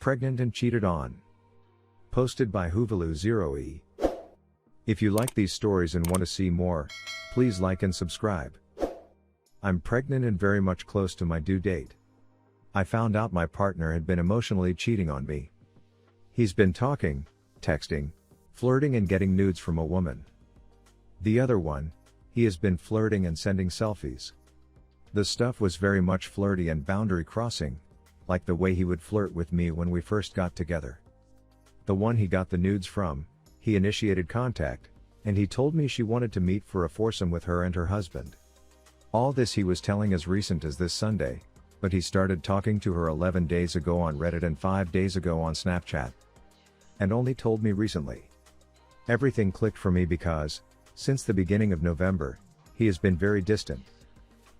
pregnant and cheated on. Posted by Hoovaloo0e. If you like these stories and want to see more, please like and subscribe. I'm pregnant and very much close to my due date. I found out my partner had been emotionally cheating on me. He's been talking, texting, flirting and getting nudes from a woman. The other one, he has been flirting and sending selfies. The stuff was very much flirty and boundary crossing, like the way he would flirt with me when we first got together. The one he got the nudes from, he initiated contact, and he told me she wanted to meet for a foursome with her and her husband. All this he was telling as recent as this Sunday, but he started talking to her 11 days ago on Reddit and 5 days ago on Snapchat. And only told me recently. Everything clicked for me because, since the beginning of November, he has been very distant.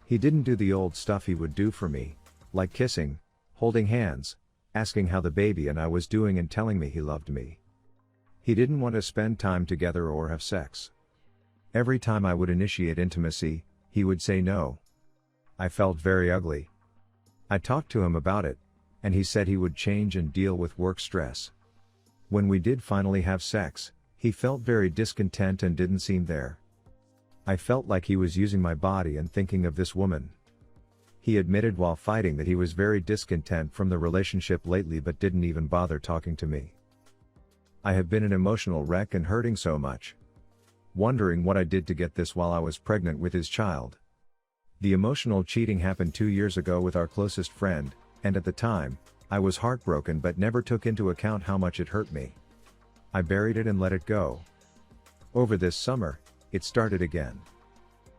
He didn't do the old stuff he would do for me, like kissing, holding hands, asking how the baby and I was doing and telling me he loved me. He didn't want to spend time together or have sex. Every time I would initiate intimacy, he would say no. I felt very ugly. I talked to him about it, and he said he would change and deal with work stress. When we did finally have sex, he felt very discontent and didn't seem there. I felt like he was using my body and thinking of this woman. He admitted while fighting that he was very discontent from the relationship lately but didn't even bother talking to me. I have been an emotional wreck and hurting so much. Wondering what I did to get this while I was pregnant with his child. The emotional cheating happened 2 years ago with our closest friend, and at the time, I was heartbroken but never took into account how much it hurt me. I buried it and let it go. Over this summer, it started again.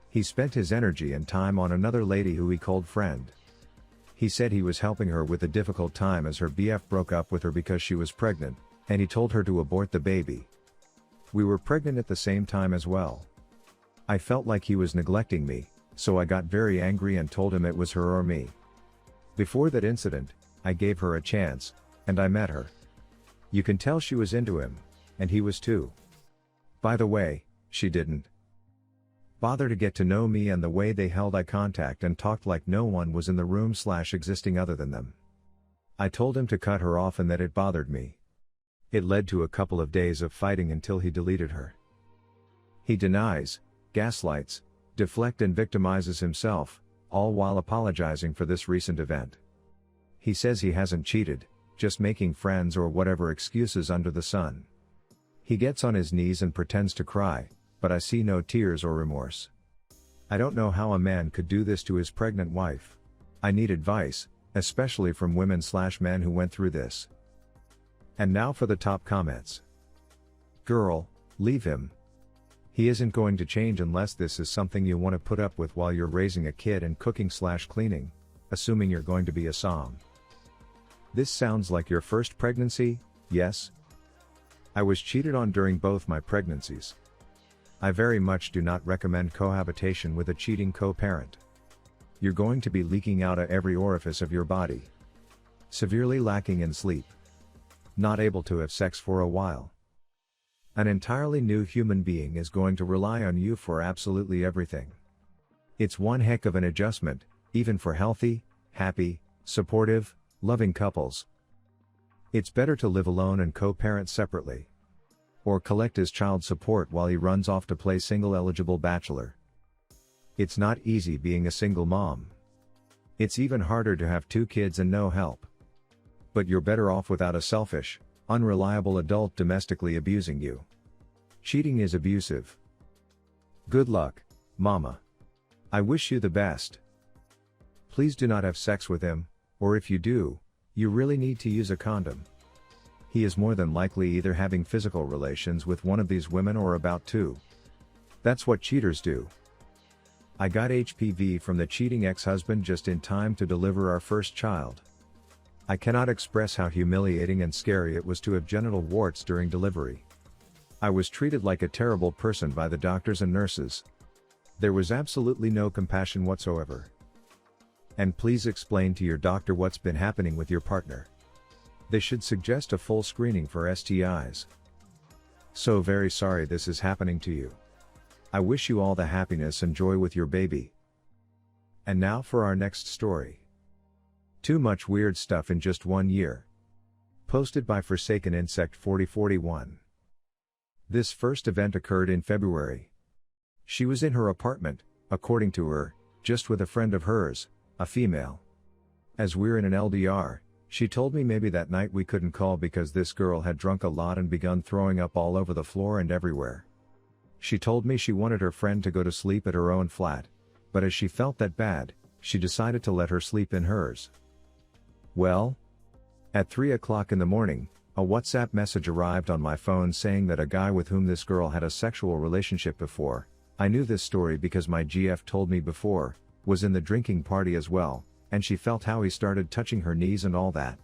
He spent his energy and time on another lady who he called friend. He said he was helping her with a difficult time as her BF broke up with her because she was pregnant, and he told her to abort the baby. We were pregnant at the same time as well. I felt like he was neglecting me, so I got very angry and told him it was her or me. Before that incident, I gave her a chance, and I met her. You can tell she was into him, and he was too. By the way, she didn't bother to get to know me, and the way they held eye contact and talked like no one was in the room/existing other than them. I told him to cut her off and that it bothered me. It led to a couple of days of fighting until he deleted her. He denies, gaslights, deflects and victimizes himself, all while apologizing for this recent event. He says he hasn't cheated, just making friends or whatever excuses under the sun. He gets on his knees and pretends to cry, but I see no tears or remorse. I don't know how a man could do this to his pregnant wife. I need advice, especially from women/men who went through this. And now for the top comments. Girl, leave him. He isn't going to change unless this is something you want to put up with while you're raising a kid and cooking/cleaning, assuming you're going to be a som. This sounds like your first pregnancy, yes? I was cheated on during both my pregnancies. I very much do not recommend cohabitation with a cheating co-parent. You're going to be leaking out of every orifice of your body. Severely lacking in sleep. Not able to have sex for a while. An entirely new human being is going to rely on you for absolutely everything. It's one heck of an adjustment, even for healthy, happy, supportive, loving couples. It's better to live alone and co-parent separately. Or collect his child support while he runs off to play single eligible bachelor. It's not easy being a single mom. It's even harder to have 2 kids and no help. But you're better off without a selfish, unreliable adult domestically abusing you. Cheating is abusive. Good luck, mama. I wish you the best. Please do not have sex with him, or if you do, you really need to use a condom. He is more than likely either having physical relations with one of these women or about to. That's what cheaters do. I got HPV from the cheating ex-husband just in time to deliver our first child. I cannot express how humiliating and scary it was to have genital warts during delivery. I was treated like a terrible person by the doctors and nurses. There was absolutely no compassion whatsoever. And please explain to your doctor what's been happening with your partner. They should suggest a full screening for STIs. So very sorry this is happening to you. I wish you all the happiness and joy with your baby. And now for our next story. Too much weird stuff in just 1 year. Posted by Forsaken Insect 4041. This first event occurred in February. She was in her apartment, according to her, just with a friend of hers, a female. As we're in an LDR, she told me maybe that night we couldn't call because this girl had drunk a lot and begun throwing up all over the floor and everywhere. She told me she wanted her friend to go to sleep at her own flat, but as she felt that bad, she decided to let her sleep in hers. Well, at 3 o'clock in the morning, a WhatsApp message arrived on my phone saying that a guy with whom this girl had a sexual relationship before, I knew this story because my GF told me before, was in the drinking party as well, and she felt how he started touching her knees and all that.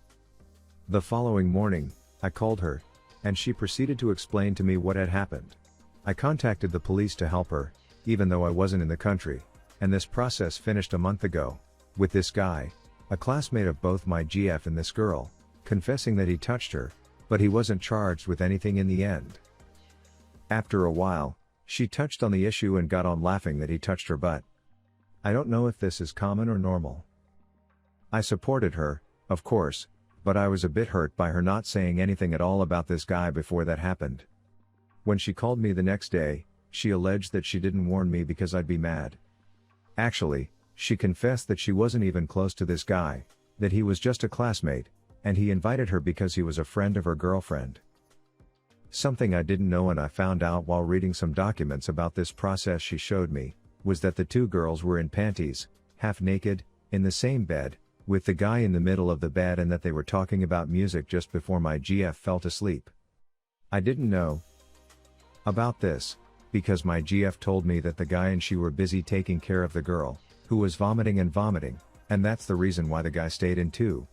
The following morning, I called her, and she proceeded to explain to me what had happened. I contacted the police to help her, even though I wasn't in the country, and this process finished a month ago, with this guy, a classmate of both my GF and this girl, confessing that he touched her, but he wasn't charged with anything in the end. After a while, she touched on the issue and got on laughing that he touched her butt. I don't know if this is common or normal. I supported her, of course, but I was a bit hurt by her not saying anything at all about this guy before that happened. When she called me the next day, she alleged that she didn't warn me because I'd be mad. Actually, she confessed that she wasn't even close to this guy, that he was just a classmate, and he invited her because he was a friend of her girlfriend. Something I didn't know and I found out while reading some documents about this process she showed me, was that the two girls were in panties, half naked, in the same bed, with the guy in the middle of the bed, and that they were talking about music just before my GF fell asleep. I didn't know about this, because my GF told me that the guy and she were busy taking care of the girl, who was vomiting, and that's the reason why the guy stayed in too.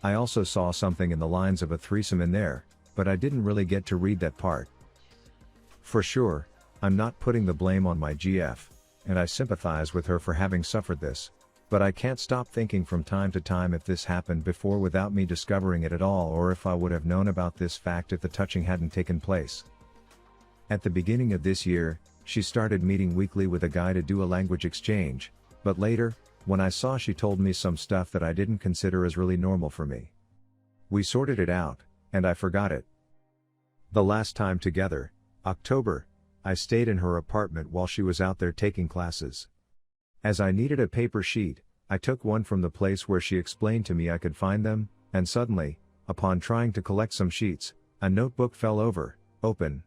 I also saw something in the lines of a threesome in there, but I didn't really get to read that part. For sure, I'm not putting the blame on my GF, and I sympathize with her for having suffered this, but I can't stop thinking from time to time if this happened before without me discovering it at all, or if I would have known about this fact if the touching hadn't taken place. At the beginning of this year, she started meeting weekly with a guy to do a language exchange, but later, when I saw she told me some stuff that I didn't consider as really normal for me. We sorted it out, and I forgot it. The last time together, October, I stayed in her apartment while she was out there taking classes. As I needed a paper sheet, I took one from the place where she explained to me I could find them, and suddenly, upon trying to collect some sheets, a notebook fell over, open.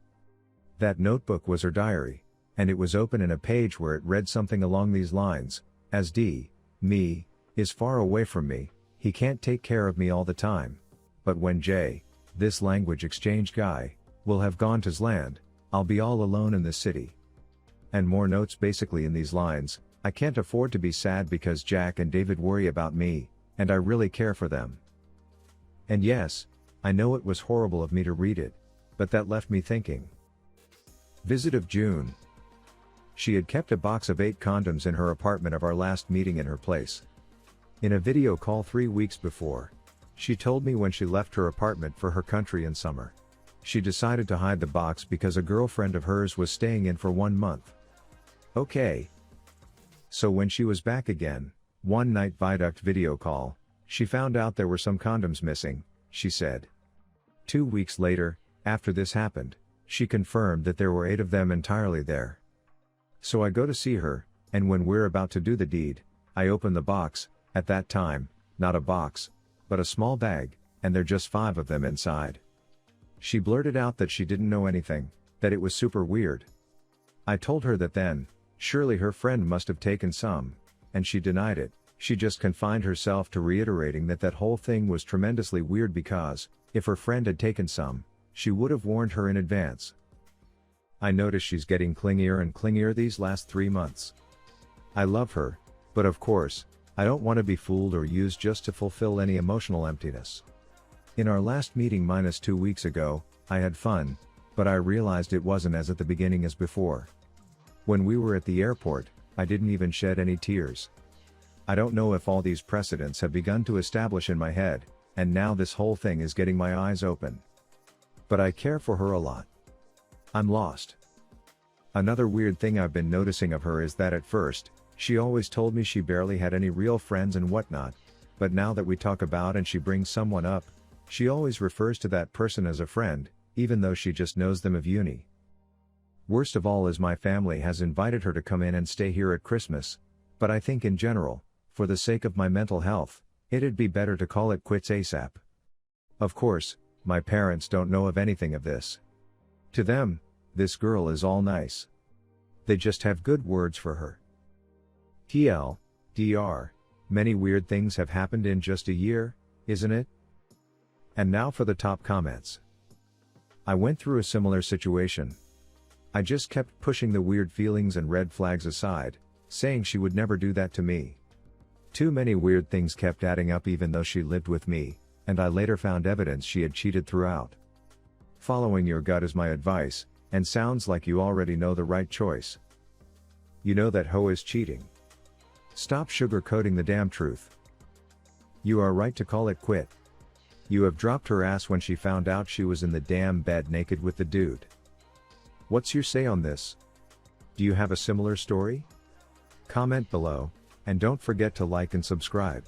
That notebook was her diary, and it was open in a page where it read something along these lines: as D, me, is far away from me, he can't take care of me all the time. But when J, this language exchange guy, will have gone to land, I'll be all alone in this city. And more notes basically in these lines: I can't afford to be sad because Jack and David worry about me, and I really care for them. And yes, I know it was horrible of me to read it, but that left me thinking. Visit of June. She had kept a box of 8 condoms in her apartment of our last meeting in her place. In a video call 3 weeks before, she told me when she left her apartment for her country in summer, she decided to hide the box because a girlfriend of hers was staying in for 1 month. Okay. So when she was back again, one night viaduct video call, she found out there were some condoms missing, she said. 2 weeks later, after this happened, she confirmed that there were 8 of them entirely there. So I go to see her, and when we're about to do the deed, I open the box, at that time, not a box, but a small bag, and there just 5 of them inside. She blurted out that she didn't know anything, that it was super weird. I told her that then, surely her friend must have taken some, and she denied it. She just confined herself to reiterating that that whole thing was tremendously weird because, if her friend had taken some, she would have warned her in advance. I notice she's getting clingier and clingier these last 3 months. I love her, but of course, I don't want to be fooled or used just to fulfill any emotional emptiness. In our last meeting -2 weeks ago, I had fun, but I realized it wasn't as at the beginning as before. When we were at the airport, I didn't even shed any tears. I don't know if all these precedents have begun to establish in my head, and now this whole thing is getting my eyes open. But I care for her a lot. I'm lost. Another weird thing I've been noticing of her is that at first, she always told me she barely had any real friends and whatnot, but now that we talk about and she brings someone up, She always refers to that person as a friend, even though she just knows them of uni. Worst of all is my family has invited her to come in and stay here at Christmas, but I think in general, for the sake of my mental health, it'd be better to call it quits ASAP. Of course, my parents don't know of anything of this. To them, this girl is all nice. They just have good words for her. TLDR, many weird things have happened in just a year, isn't it? And now for the top comments. I went through a similar situation. I just kept pushing the weird feelings and red flags aside, saying she would never do that to me. Too many weird things kept adding up even though she lived with me, and I later found evidence she had cheated throughout. Following your gut is my advice, and sounds like you already know the right choice. You know that hoe is cheating. Stop sugarcoating the damn truth. You are right to call it quit. You have dropped her ass when she found out she was in the damn bed naked with the dude. What's your say on this? Do you have a similar story? Comment below, and don't forget to like and subscribe.